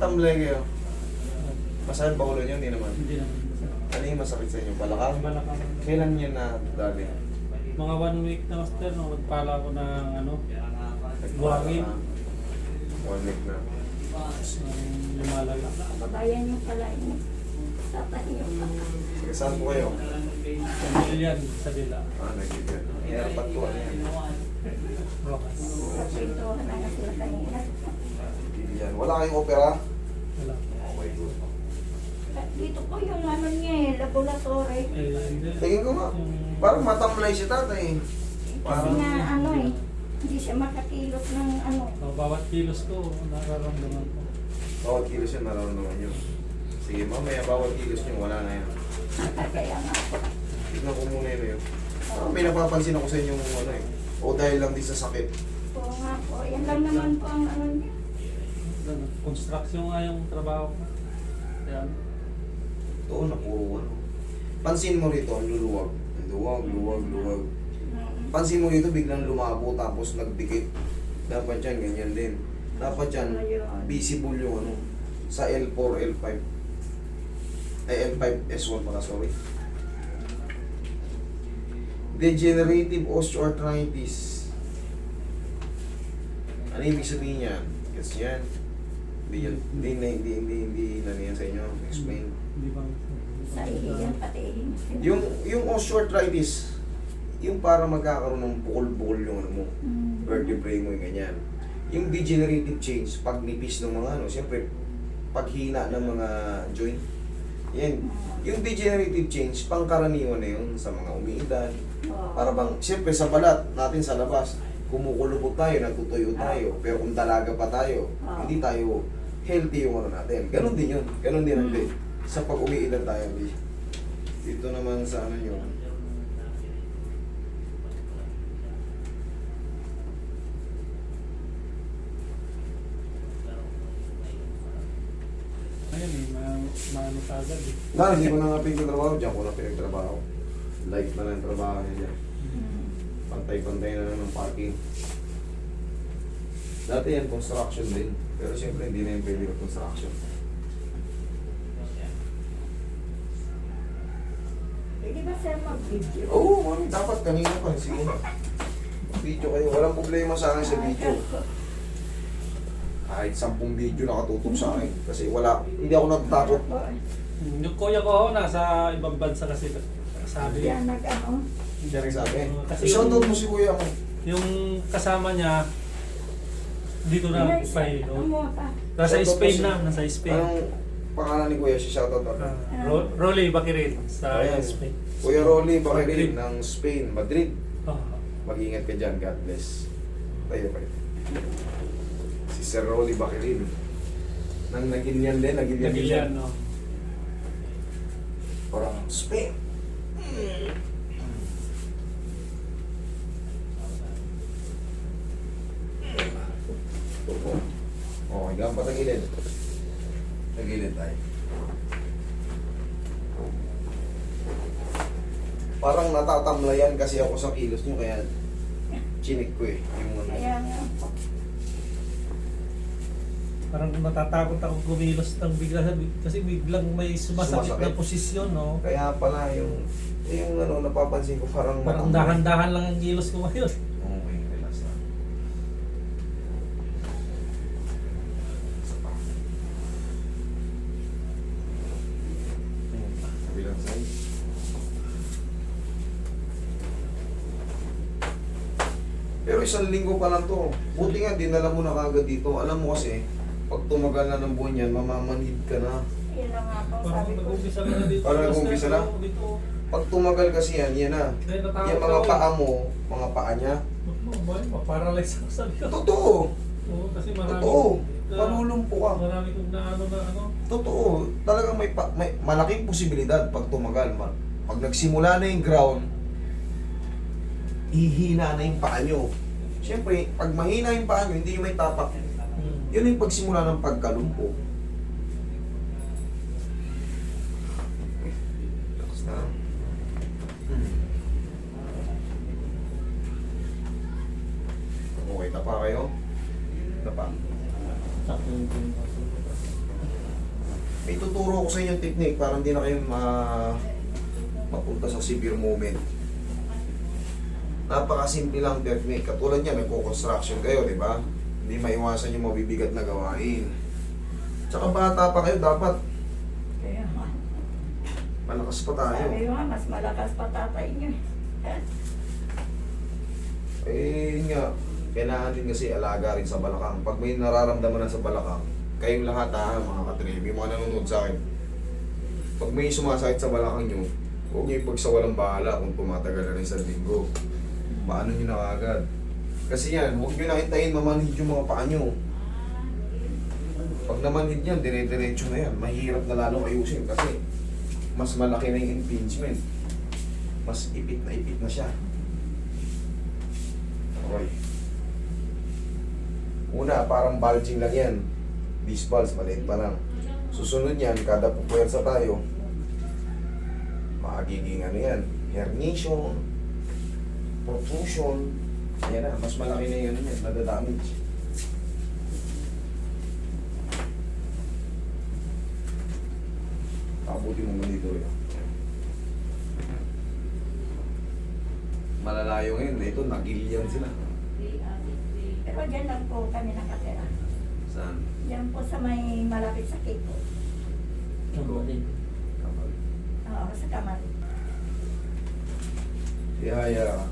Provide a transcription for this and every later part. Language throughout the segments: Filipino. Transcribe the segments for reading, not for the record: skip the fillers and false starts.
nagtatamlay kayo. Masakit ba ulo niyo? Hindi naman. Hindi naman. Ano yung masakit sa inyo? Balakang? Balakang. Kailan yan na dali? Mga 1 week na master, no, magpala ko ng ano, buhangin. 1 week na. Lumalala. Babayan niyo pala yun. Tatay niyo pa. Sige, saan po kayo? Sa Bilyan, sa Bila. Nagigyan. Airpat ko ano yan. Rojas. Dito na nga sila kanina. Yan. Wala kayong opera? Wala. Okay, good. Dito po yung ano niya eh, laboratory. Hindi. Tingin ko nga. Parang matamlay si tatay. Kasi nga ano eh, hindi siya makakilos ng ano. Bawat kilos ko, nararamdaman ko. Bawat kilos yun, nararamdaman nyo. Sige, mamaya bawat kilos nyo, wala na yan. Kaya nga po. Tignan ko muna yun. May napapansin ako sa inyong ano eh. O dahil lang din sa sakit. Oo nga po, yan lang naman po ang ano niya. Construction nga yung trabaho ko. Kaya, Oo, napuro ano. Pansin mo rito, ang luluwag. Ang luwag, luwag, luwag. Pansin mo rito, biglang lumabo tapos nagdikit. Dapat yan, ganyan din. Dapat yan, visible yung ano. Sa L4, L5. Ay, L5, S1 pala, sorry. Degenerative osteoarthritis. Ano ibig sabihin yan? Kasi yan. Hindi na niyan sa inyo. Explain. hindi ba? Sa ihiyan, pati ihiyan. Yung osteoarthritis, yung para magkakaroon ng bukol-bukol yung ano mo, vertebrae mo yung ganyan. Yung degenerative change, pag nipis ng mga ano, siyempre, paghina ng mga joint, yan. Yung degenerative change, pangkaraniwan na yun sa mga umiidad. Para bang, siyempre sa balat natin sa labas, kumukulubot tayo, natutuyo tayo, pero kung dalaga pa tayo, hindi tayo healthy yung ano natin. Ganon din yun. Ganon din ang din. Sa pag umiidad tayo. Dito naman sa ano yun. Ayan eh, maano ka agad eh. Hindi ko na nga pinagtrabaho. Diyan ko na pinagtrabaho. Light na lang trabaho niya dyan. Pantay-pantay na lang ng parking. Dati yan, construction din. Pero siyempre hindi na yung pwede ng construction. Pwede ba sir mag-video? Oo, mami, dapat kanina pa. Sige na. Video kayo. Walang problema sa akin sa video. Kahit 10 video nakatutok sa akin. Kasi wala, hindi ako natatakot. Yung kuya ko nasa ibang bansa kasi sabi. Yan nag-ano. Hindi rin sabi. Kasi Shoutout mo si kuya mo. yung kasama niya dito na Spain. Ano pa? Nasa Shoutout Spain mo na, si- nasa Spain. Anong pangalan ni kuya? Si shoutout mo. Rolly Bakirin sa Ayan. Spain. Kuya Rolly Madrid. Bakirin ng Spain, Madrid. Oh. Mag-ingat ka dyan. God bless. Tayo pa. Si Sir Rolly Bakirin. Nang Nagilian din. Nagilian, no? Parang Spain. Okay lang. Patagilid. Tagilid tayo. Parang natatamlayan kasi ako sa kilos nyo kaya chinik ko eh. Yung ano. Kaya nga po. Parang natatakot ako kumilos ng bigla kasi biglang may sumasakit na Sumasakit. posisyon, no? Kaya pala yung ano napapansin ko parang Parang dahan-dahan lang ang kilos ko ngayon. Okay, relax na. Isa pa. Kabilang side. Pero 1 linggo pa lang to. Buti nga, dinala mo na kagad dito. Alam mo kasi, pag tumagal na ng buwan yan, mamamanhid ka na. Yun lang nga po Parang sabi ko. nag-umpisa na dito. Parang nag-umpisa na? Dito. Pag tumagal kasi yan, yan na. Dahil natakot Yung mga ako. paa mo, mga paa niya. Ma-paralyze ako sabi ko. Totoo! Oo, kasi marami. Totoo! Malulumpo ka. Marami kong na ano. Totoo, talagang may malaking posibilidad pag tumagal. Pag nagsimula na yung ground, ihina na yung paa nyo. Siyempre, pag mahina yung paa nyo, hindi nyo may tapak. Yun yung pagsimula ng pagkalumpo. Relax na. Okay, tapa kayo? Tapa. Sakto yung pinapasok. May tuturo ko sa inyo yung technique para hindi na kayo mapunta sa severe moment. Napakasimple lang technique. Katulad niya, nagko-construction kayo, di ba? Hindi maiwasan yung mabibigat na gawain. Tsaka bata pa kayo, dapat Kaya nga. malakas pa tayo. Sabi ko nga, mas malakas pa tatay niyo. Eh, yun nga, kailangan din kasi alaga rin sa balakang. Pag may nararamdaman na sa balakang, kayong lahat ha, mga katribi, mga nanonood sa akin. Pag may sumasakit sa balakang nyo, huwag nyo ipagsawalang bahala kung tumatagal na rin sa linggo. Paano nyo na agad? Kasi yan, huwag nyo nakintayin mamanhid yung mga paa nyo. Pag namanhid yan, dire-diretso na yan. Mahirap na lalong ayusin kasi mas malaki na yung impingement. Mas ipit na siya. Okay. Una, parang bulging lang yan. These balls, maliit pa lang. Susunod yan, kada pupuwersa tayo, magiging ano yan, herniation, protrusion, yan na, mas malaki na yun yan, nadadamage. Pabuti mo muna dito yun. Malalayo ngayon, ito, nagilian sila. Pero dyan lang po kami nakatira. Saan? Diyan po sa may malapit sa Kiko. Kamal. Oo, sa Kamal. Ihaya.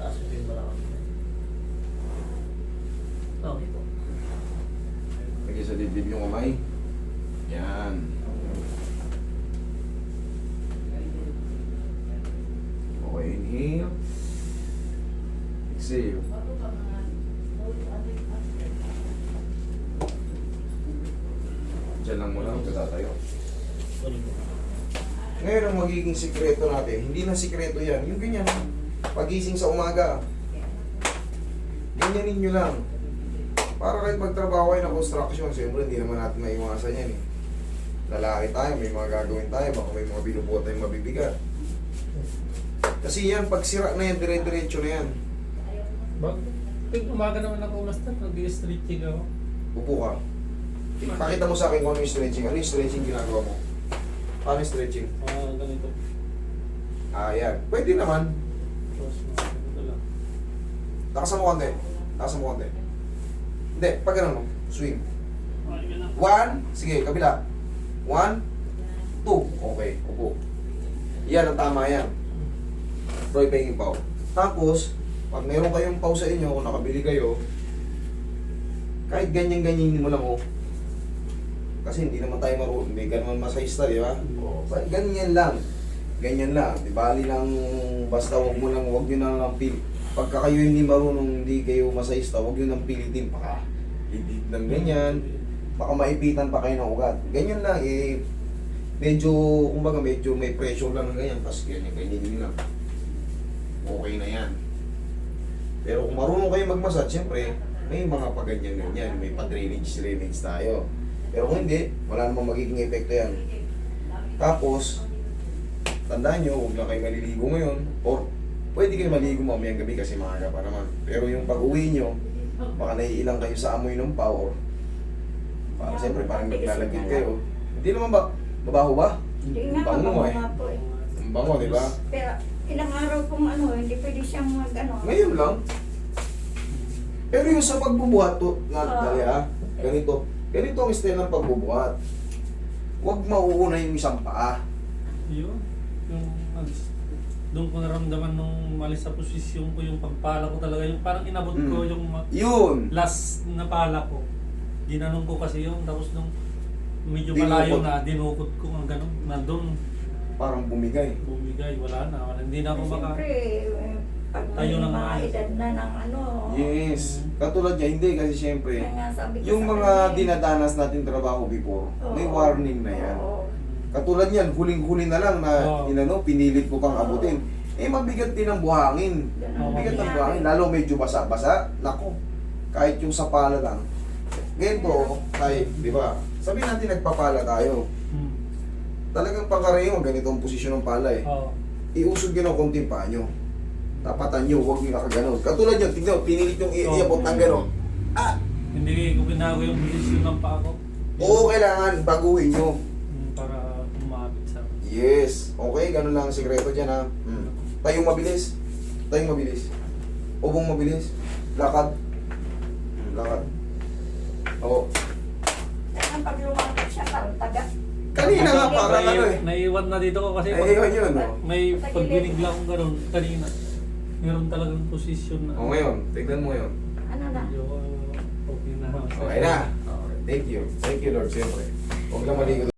Taas yung balakang. Okay po. Lagay sa dibdib yung kamay. Yan. Okay, inhale. Exhale. Diyan lang muna, magkatatayo. Sorry po. Ngayon ang magiging sikreto natin, hindi na sikreto yan, yung ganyan, pagising sa umaga, ganyanin nyo lang. Para kahit magtrabaho kayo ng construction, siyempre hindi naman natin maiwasan yan eh. Lalaki tayo, may mga gagawin tayo, baka may mga binubuhat tayong mabibigat. Kasi yan, pag sira na yan, dire-diretso na yan. Pag umaga naman ako, master, nag-stretching ako. Upo ka. Pakita mo sa akin kung ano yung stretching. Ano yung stretching ginagawa mo? Paano yung stretching? Ganito. Yan. Pwede naman. Tapos, ganito lang. Lakasan mo konti. Lakasan mo konti. Hindi, pag ganun mo. Swing. Okay, ganun. 1. Sige, kabila. 1, 2. Okay, upo. Yan ang tama yan. Roy Penging Pao. Tapos, pag meron kayong pau sa inyo, kung nakabili kayo, kahit ganyan-ganyan mo lang, oh. Kasi hindi naman tayo marunong, hindi ka naman masayista, di ba? But ganyan lang. Ganyan lang. Di bali lang, basta huwag mo lang, huwag nyo na lang pil. Pagka kayo hindi marunong, hindi kayo masayista, huwag nyo nang pilitin. Baka hibig ng ganyan, baka maipitan pa kayo ng ugat. Ganyan lang, eh, medyo, kumbaga, medyo may pressure lang ng ganyan, tapos ganyan lang. Okay na yan. Pero kung marunong kayo mag-massage, siyempre, may mga paganyan-ganyan, may pa-drainage tayo. Pero kung hindi, wala namang magiging epekto yan. Tapos, tandaan nyo, huwag lang kayo maliligo ngayon, or pwede kayo maligo mamayang gabi kasi maaga pa naman. Pero yung pag-uwi nyo, baka naiilang kayo sa amoy ng power. Para siyempre, parang naglalagit kayo. Hindi naman ba? Mabaho ba? Hindi nga, Bango mabango eh. nga po eh. Ang bango, di ba? Pero ilang araw pong hindi pwede siyang Ngayon lang. Pero yung sa pagbubuhat to, dali ganito. Ganito ang style ng pagbubuhat. Huwag mauuna yung isang paa. Yun. Yung, doon ko naramdaman nung malis sa posisyon ko, yung pagpala ko talaga, yung parang inabot ko yung Yun! last na pala ko. Ginanong ko kasi yung, tapos nung medyo Dinukot. malayo na, dinukot ko ang ganun, na doon, Parang bumigay. bumigay, wala na, hindi na ako maka... Siyempre, pag may Tayo ng mga maayos. edad na ng Yes. Katulad niya, hindi kasi siyempre, Kaya nga sabi ko yung sa mga kanya, dinadanas natin trabaho before, may Oo. warning na yan. Oo. Katulad niyan, huling-huli na lang na Oo. pinilit ko pang abutin. Eh, mabigat din ang buhangin. Mabigat ang buhangin, lalo medyo basa-basa. Nako, kahit yung sa pala lang. Ganito, tayo, di ba? Sabihin natin nagpapala tayo. Hmm. Talagang pangkaraniwan, ganito ang posisyon ng pala eh. Oo. iusog nyo ng konti pa nyo. Tapatan nyo, huwag nyo nakaganon. Katulad nyo, tignan, pinilit yung iabot ng gano'n. Ah! Hindi ko binago yung posisyon ng paa ko. Oo, kailangan baguhin nyo. Para umabit sa akin. Yes. Okay, ganun lang ang sikreto dyan ha. Tayong mabilis. Tayong mabilis. Ubong mabilis. Lakad. Lakad. Oo. Ang pag lumakad siya, parang taga. Kanina nga parang ano eh. Naiwan na dito ko kasi Ay, yun, no? may pagbinigla akong gano'n kanina. Meron talagang posisyon na. O ngayon, tignan mo yun. Ano na? Medyo okay na. Okay na. Okay. Thank you. Thank you, Lord, siyempre. Huwag lang maligo.